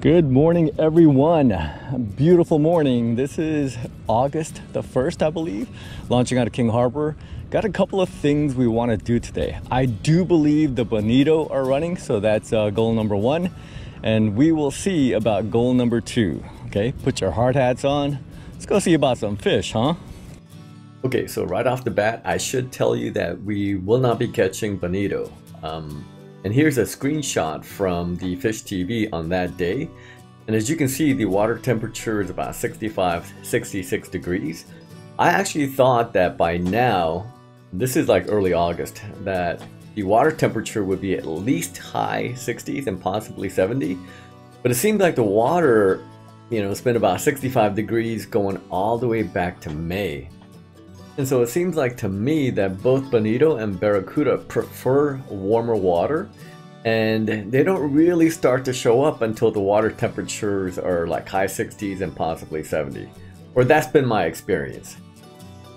Good morning, everyone. Beautiful morning. This is August the 1st, I believe, launching out of King Harbor. Got a couple of things we want to do today. I do believe the bonito are running, so that's goal number 1. And we will see about goal number 2. Okay, put your hard hats on. Let's go see about some fish, huh? Okay, so right off the bat, I should tell you that we will not be catching bonito. And here's a screenshot from the Fish TV on that day. And as you can see, the water temperature is about 65, 66 degrees. I actually thought that by now, this is like early August, that the water temperature would be at least high 60s and possibly 70. But it seemed like the water, it's been about 65 degrees going all the way back to May. And so it seems like to me that both bonito and barracuda prefer warmer water, and they don't really start to show up until the water temperatures are like high 60s and possibly 70. Or that's been my experience.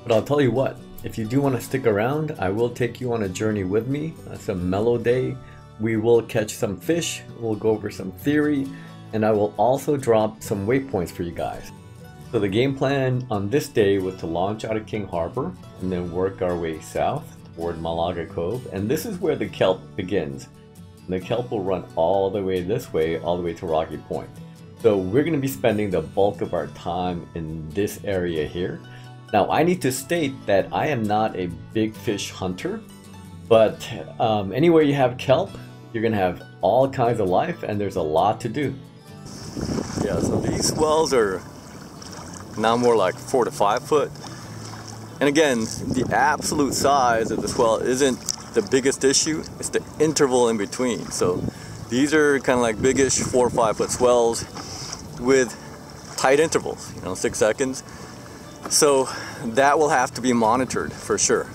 But I'll tell you what, if you do want to stick around, I will take you on a journey with me. It's a mellow day. We will catch some fish, we'll go over some theory, and I will also drop some waypoints for you guys. So the game plan on this day was to launch out of King Harbor and then work our way south toward Malaga Cove, and this is where the kelp begins. And the kelp will run all the way this way, all the way to Rocky Point. So we're going to be spending the bulk of our time in this area here. Now I need to state that I am not a big fish hunter, but anywhere you have kelp, you're going to have all kinds of life, and there's a lot to do. Yeah, so these swells are now more like 4 to 5 foot. And again, the absolute size of the swell isn't the biggest issue, it's the interval in between. So these are kind of like biggish 4 or 5 foot swells with tight intervals, 6 seconds. So that will have to be monitored for sure.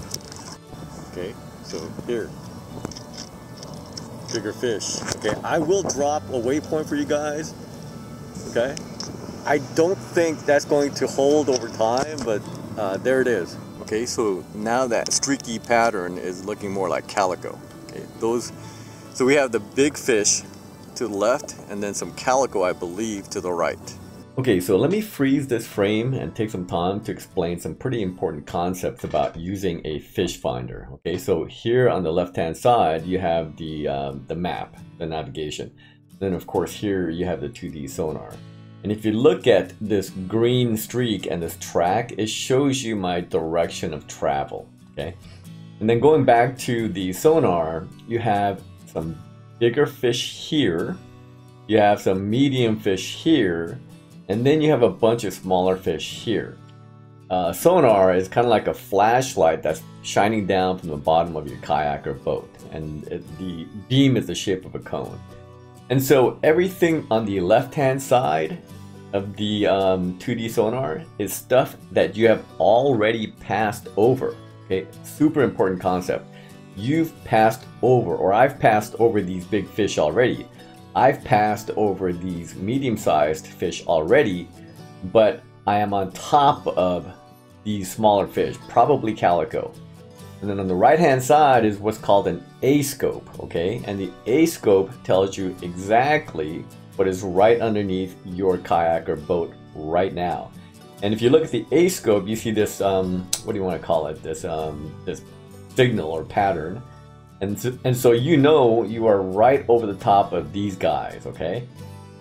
Okay, so here, bigger fish. Okay, I will drop a waypoint for you guys. Okay, I don't think that's going to hold over time, but there it is. Okay, so now that streaky pattern is looking more like calico. Okay, so we have the big fish to the left and then some calico, I believe, to the right. Okay, so let me freeze this frame and take some time to explain some pretty important concepts about using a fish finder. Okay, so here on the left hand side you have the map, the navigation. Then of course here you have the 2D sonar. And if you look at this green streak and this track, it shows you my direction of travel, okay? And then going back to the sonar, you have some bigger fish here, you have some medium fish here, and then you have a bunch of smaller fish here. Sonar is kind of like a flashlight that's shining down from the bottom of your kayak or boat, and the beam is the shape of a cone. And so everything on the left-hand side of the 2D sonar is stuff that you have already passed over. Okay, super important concept. You've passed over, or I've passed over these big fish already. I've passed over these medium-sized fish already, but I am on top of these smaller fish, probably calico. And then on the right-hand side is what's called an A-scope, okay? And the A-scope tells you exactly what is right underneath your kayak or boat right now. And if you look at the A-scope, you see this, what do you want to call it? This signal or pattern. And so you are right over the top of these guys, okay?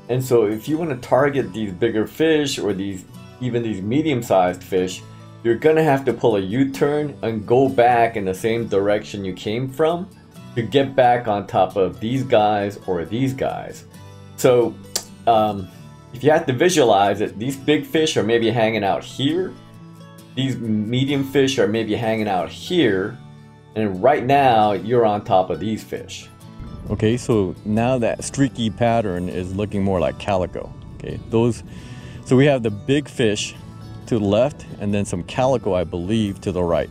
And so if you want to target these bigger fish or even these medium-sized fish, you're gonna have to pull a U-turn and go back in the same direction you came from to get back on top of these guys or these guys. So if you have to visualize it, these big fish are maybe hanging out here, these medium fish are maybe hanging out here, and right now you're on top of these fish. Okay, so now that streaky pattern is looking more like calico. Okay, so we have the big fish to the left and then some calico, I believe, to the right.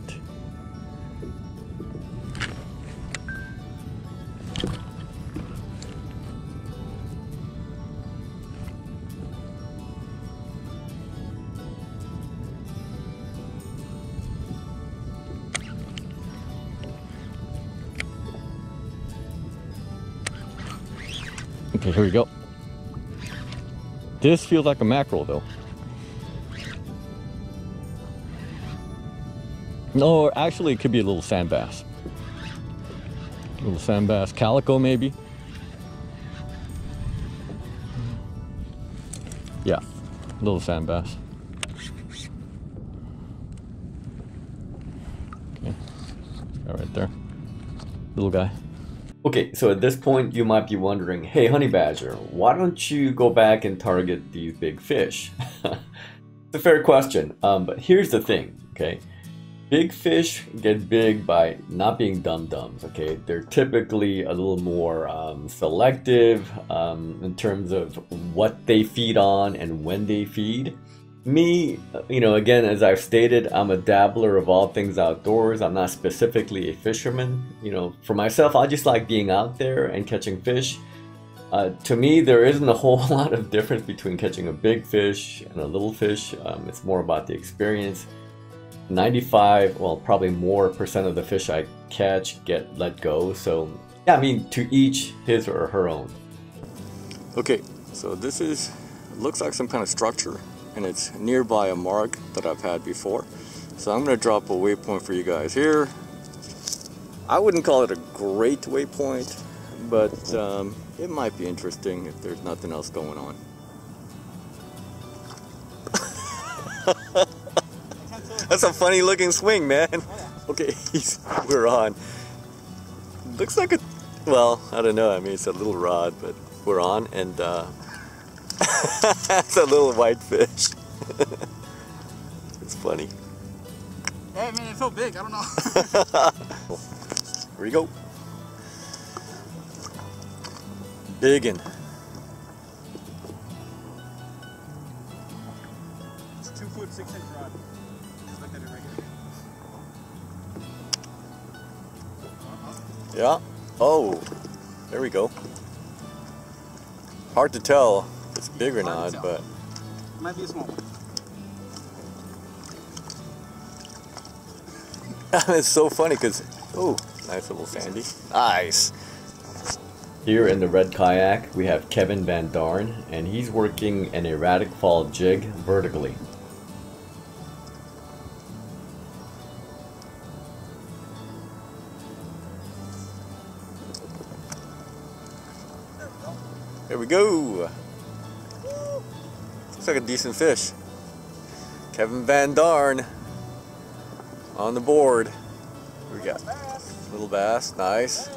Okay, here we go. This feels like a mackerel though. No, actually it could be a little sand bass. A little sand bass, calico maybe. Yeah, little sand bass. Okay, right there, little guy. Okay, so at this point you might be wondering, hey honey badger, why don't you go back and target these big fish? It's a fair question, but here's the thing, okay? Big fish get big by not being dum-dums, okay? They're typically a little more selective in terms of what they feed on and when they feed. Me, you know, again, as I've stated, I'm a dabbler of all things outdoors. I'm not specifically a fisherman. You know, for myself, I just like being out there and catching fish. To me, there isn't a whole lot of difference between catching a big fish and a little fish. It's more about the experience. 95, well, probably more percent of the fish I catch get let go. So, yeah, I mean, to each his or her own. Okay, so this is, looks like some kind of structure, and it's nearby a mark that I've had before. So I'm going to drop a waypoint for you guys here. I wouldn't call it a great waypoint, but it might be interesting if there's nothing else going on. That's a funny looking swing, man. Okay, we're on. Looks like a, well, I don't know. I mean, it's a little rod, but we're on, and it's a little whitefish. It's funny. Hey, man, it's so big. I don't know. Here we go. Biggin. It's a 2 foot 6 inch rod. Just look at it right here. Yeah. Oh, there we go. Hard to tell if it's big or not, but it might be a small one. It's so funny because, oh, nice little sandy. Nice. Here in the red kayak, we have Kevin Van Darn, and he's working an erratic fall jig vertically. There we go. Looks like a decent fish. Kevin Van Darn on the board. What we got? Little bass, nice.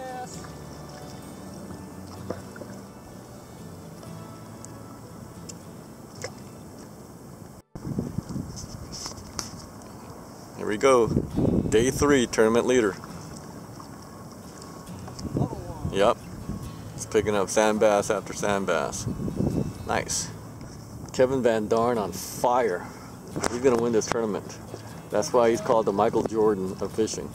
Here we go. Day 3, tournament leader. Yep. It's picking up sand bass after sand bass. Nice. Kevin Van Darn on fire. He's gonna win this tournament. That's why he's called the Michael Jordan of fishing.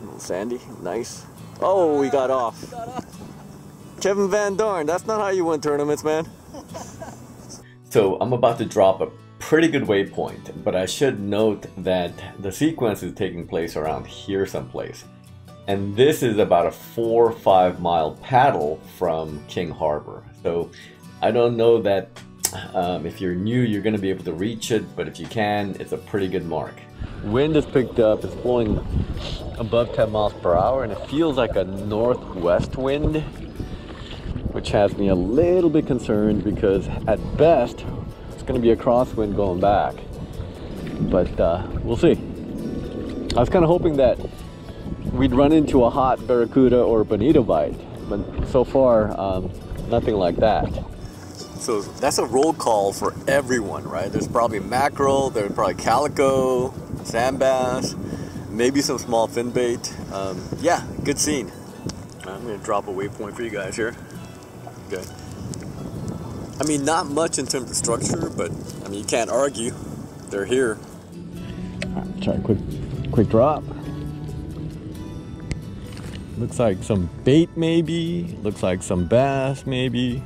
Little sandy, nice. Oh, he got off. Kevin Van Darn, that's not how you win tournaments, man. So I'm about to drop a pretty good waypoint, but I should note that the sequence is taking place around here someplace. And this is about a 4 or 5 mile paddle from King Harbor. So I don't know that if you're new, you're going to be able to reach it, but if you can, it's a pretty good mark. Wind has picked up, it's blowing above 10 miles per hour, and it feels like a northwest wind, which has me a little bit concerned because at best, it's going to be a crosswind going back. But we'll see. I was kind of hoping that we'd run into a hot barracuda or bonito bite, but so far, nothing like that. So that's a roll call for everyone, right? There's probably mackerel, there's probably calico, sand bass, maybe some small fin bait. Yeah, good scene. I'm gonna drop a waypoint for you guys here. Okay. I mean, not much in terms of structure, but I mean, you can't argue. They're here. All right, try a quick drop. Looks like some bait maybe. Looks like some bass maybe.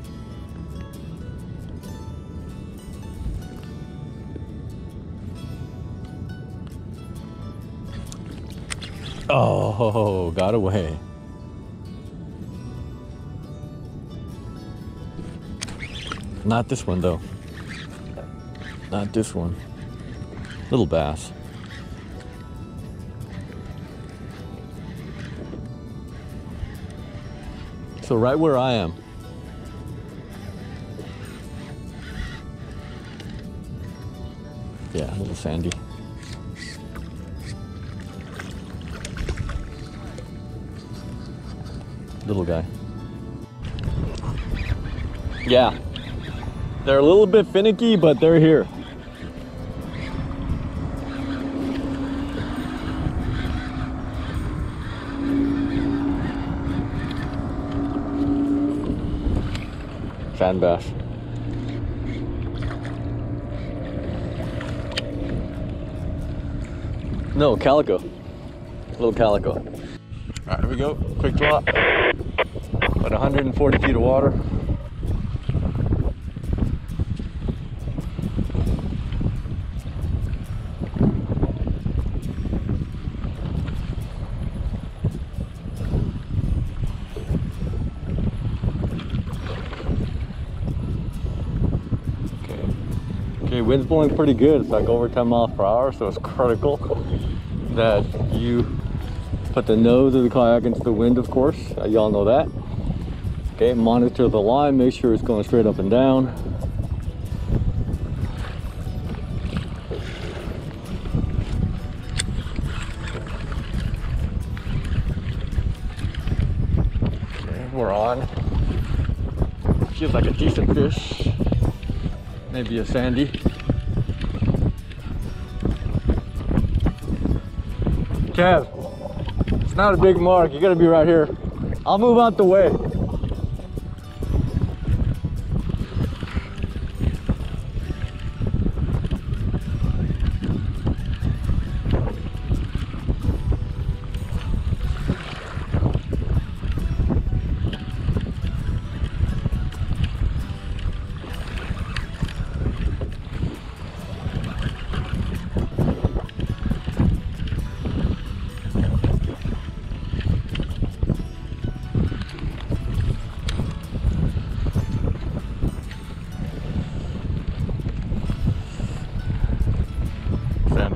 Oh, got away. Not this one though. Not this one. Little bass. So right where I am. Yeah, a little sandy. Little guy. Yeah. They're a little bit finicky, but they're here. Sand bass. No, calico. Little calico. All right, here we go. Quick drop. About 140 feet of water. Okay, wind's blowing pretty good. It's like over 10 miles per hour, so it's critical that you put the nose of the kayak into the wind, of course. Y'all know that. Okay, monitor the line, make sure it's going straight up and down. Okay, we're on. Feels like a decent fish. Maybe a sandy. Kev, it's not a big mark. You gotta be right here. I'll move out the way.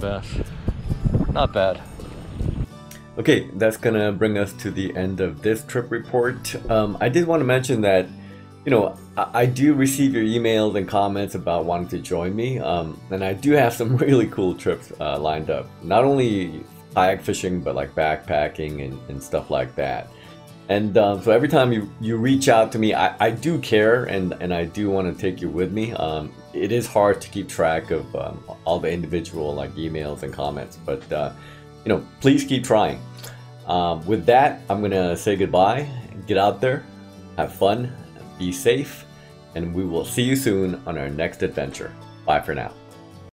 Bass. Not bad. Okay, that's gonna bring us to the end of this trip report. I did want to mention that, you know, I do receive your emails and comments about wanting to join me, and I do have some really cool trips lined up. Not only kayak fishing, but like backpacking and stuff like that. And so every time you reach out to me, I do care, and I do want to take you with me. It is hard to keep track of all the individual like emails and comments, but you know, please keep trying. With that, I'm gonna say goodbye. Get out there, have fun, be safe, and we will see you soon on our next adventure. Bye for now.